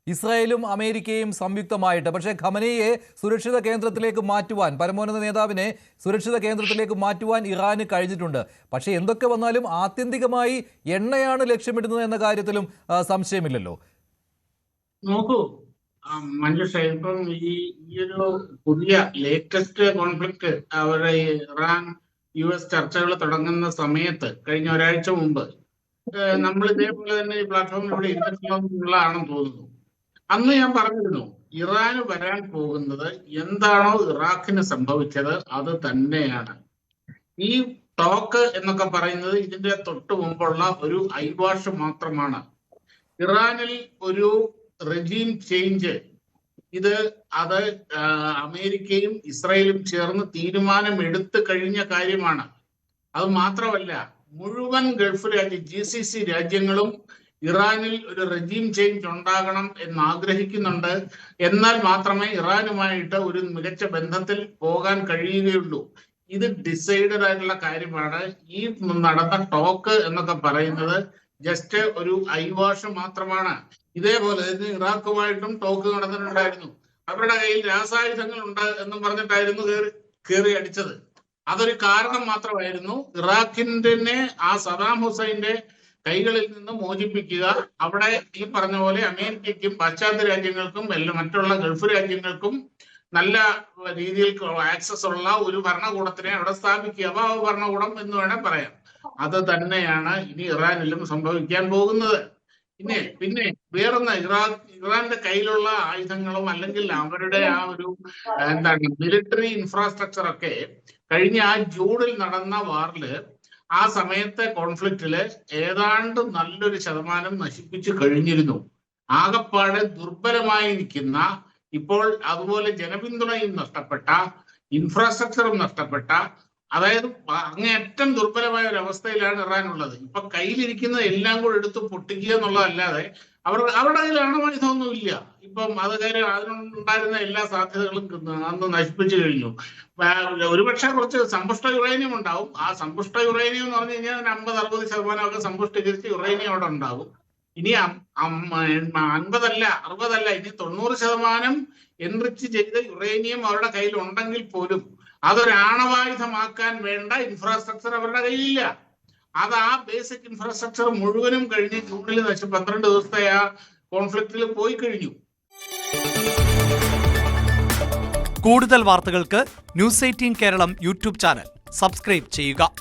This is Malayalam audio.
ഇസ്രായേലും അമേരിക്കയും സംയുക്തമായിട്ട്, പക്ഷേ ഖമനയെ സുരക്ഷിത കേന്ദ്രത്തിലേക്ക് മാറ്റുവാൻ, പരമോന്നത നേതാവിനെ സുരക്ഷിത കേന്ദ്രത്തിലേക്ക് മാറ്റുവാൻ ഇറാന് കഴിഞ്ഞിട്ടുണ്ട്. പക്ഷേ എന്തൊക്കെ വന്നാലും ആത്യന്തികമായി എണ്ണയാണ് ലക്ഷ്യമിടുന്നത് എന്ന കാര്യത്തിലും സംശയമില്ലല്ലോ. നോക്കൂ മഞ്ജുഷ, ഇപ്പം ഈ ഒരു പുതിയ ലേറ്റസ്റ്റ് കോൺഫ്ലിക്റ്റ് അവരുടെ ഇറാൻ US ചർച്ചകൾ തുടങ്ങുന്ന സമയത്ത് കഴിഞ്ഞ ഒരാഴ്ച മുമ്പ് നമ്മൾ ഇതേപോലെ തന്നെ ഈ പ്ലാറ്റ്ഫോമിലൂടെ ഇരുന്നിട്ടുള്ളതാണെന്ന് തോന്നുന്നു. അന്ന് ഞാൻ പറഞ്ഞിരുന്നു, ഇറാന് വരാൻ പോകുന്നത് എന്താണോ ഇറാഖിന് സംഭവിച്ചത് അത് തന്നെയാണ്. ഈ ടോക്ക് എന്നൊക്കെ പറയുന്നത് ഇതിന്റെ തൊട്ടു മുമ്പുള്ള ഒരു ഐവാഷ് മാത്രമാണ്. ഇറാനിൽ ഒരു റെജീം ചേഞ്ച് അത് അമേരിക്കയും ഇസ്രായേലും ചേർന്ന് തീരുമാനമെടുത്തു കഴിഞ്ഞ കാര്യമാണ്. അത് മാത്രമല്ല, മുഴുവൻ ഗൾഫ് GCC രാജ്യങ്ങളും ഇറാനിൽ ഒരു റെജീം ചേഞ്ച് ഉണ്ടാകണം എന്ന് ആഗ്രഹിക്കുന്നുണ്ട്. എന്നാൽ മാത്രമേ ഇറാനുമായിട്ട് ഒരു മികച്ച ബന്ധത്തിൽ പോകാൻ കഴിയുകയുള്ളൂ. ഇത് ഡിസൈഡഡ് ആയിട്ടുള്ള കാര്യമാണ്. ഈ നടന്ന ടോക്ക് എന്നൊക്കെ പറയുന്നത് ജസ്റ്റ് ഒരു ഐവാഷ് മാത്രമാണ്. ഇതേപോലെ തന്നെ ഇറാഖുമായിട്ടും ടോക്ക് നടന്നിട്ടുണ്ടായിരുന്നു. അവരുടെ കയ്യിൽ രാസായുധങ്ങൾ ഉണ്ട് എന്നും പറഞ്ഞിട്ടായിരുന്നു കയറി അടിച്ചത്. അതൊരു കാരണം മാത്രമായിരുന്നു, ഇറാഖിന്റെ ആ സദാം ഹുസൈന്റെ കൈകളിൽ നിന്ന് മോചിപ്പിക്കുക. അവിടെ ഈ പറഞ്ഞ പോലെ അമേരിക്കയ്ക്കും പാശ്ചാത്യ രാജ്യങ്ങൾക്കും മറ്റുള്ള ഗൾഫ് രാജ്യങ്ങൾക്കും നല്ല രീതിയിൽ ആക്സസ് ഉള്ള ഒരു ഭരണകൂടത്തിനെ അവിടെ സ്ഥാപിക്കുക. അഭാവ ഭരണകൂടം എന്ന് വേണേൽ പറയാം. അത് തന്നെയാണ് ഇനി ഇറാനിലും സംഭവിക്കാൻ പോകുന്നത്. പിന്നെ വേറൊന്ന്, ഇറാന്റെ കയ്യിലുള്ള ആയുധങ്ങളും അല്ലെങ്കിൽ അവരുടെ ആ ഒരു മിലിറ്ററി ഇൻഫ്രാസ്ട്രക്ചർ ഒക്കെ കഴിഞ്ഞ ജൂണിൽ നടന്ന വാറില്, ആ സമയത്തെ കോൺഫ്ലിക്റ്റില് ഏതാണ്ട് നല്ലൊരു ശതമാനം നശിപ്പിച്ചു കഴിഞ്ഞിരുന്നു. ആകപ്പാടെ ദുർബലമായി നിൽക്കുന്ന, ഇപ്പോൾ അതുപോലെ ജനപിന്തുണയും നഷ്ടപ്പെട്ട, ഇൻഫ്രാസ്ട്രക്ചറും നഷ്ടപ്പെട്ട, അതായത് അങ്ങേയറ്റം ദുർബലമായ ഒരു അവസ്ഥയിലാണ് ഇറാൻ ഉള്ളത്. ഇപ്പൊ കയ്യിലിരിക്കുന്ന എല്ലാം കൂടെ എടുത്ത് പൊട്ടിക്കുക എന്നുള്ളതല്ലാതെ അവരുടെ കയ്യിൽ ആണവായുധമൊന്നും ഇല്ല. ഇപ്പം അതിനുണ്ടായിരുന്ന എല്ലാ സാധ്യതകളും അന്ന് നശിപ്പിച്ചു കഴിഞ്ഞു. ഒരുപക്ഷെ കുറച്ച് സമ്പുഷ്ട യുറേനിയം ഉണ്ടാവും. ആ സമ്പുഷ്ട യുറേനിയം എന്ന് പറഞ്ഞു കഴിഞ്ഞാൽ 50-60% ഒക്കെ സമ്പുഷ്ടീകരിച്ച് യുറേനിയം അവിടെ ഉണ്ടാവും. ഇനി 50 അല്ല 60 അല്ല, ഇനി 90% എൻറിച്ച് ചെയ്ത യുറേനിയം അവരുടെ കയ്യിൽ ഉണ്ടെങ്കിൽ പോലും അതൊരു ആണവായുധമാക്കാൻ വേണ്ട ഇൻഫ്രാസ്ട്രക്ചർ അവരുടെ കയ്യിലില്ല. അത് ആ ബേസിക് ഇൻഫ്രാസ്ട്രക്ചർ മുഴുവനും കഴിഞ്ഞ് ജൂണിൽ 12 ദിവസത്തെ ആ കോൺഫ്ലിക്റ്റിൽ പോയി കഴിഞ്ഞു. കൂടുതൽ വാർത്തകൾക്ക് News 18 Keralam YouTube channel subscribe ചെയ്യുക.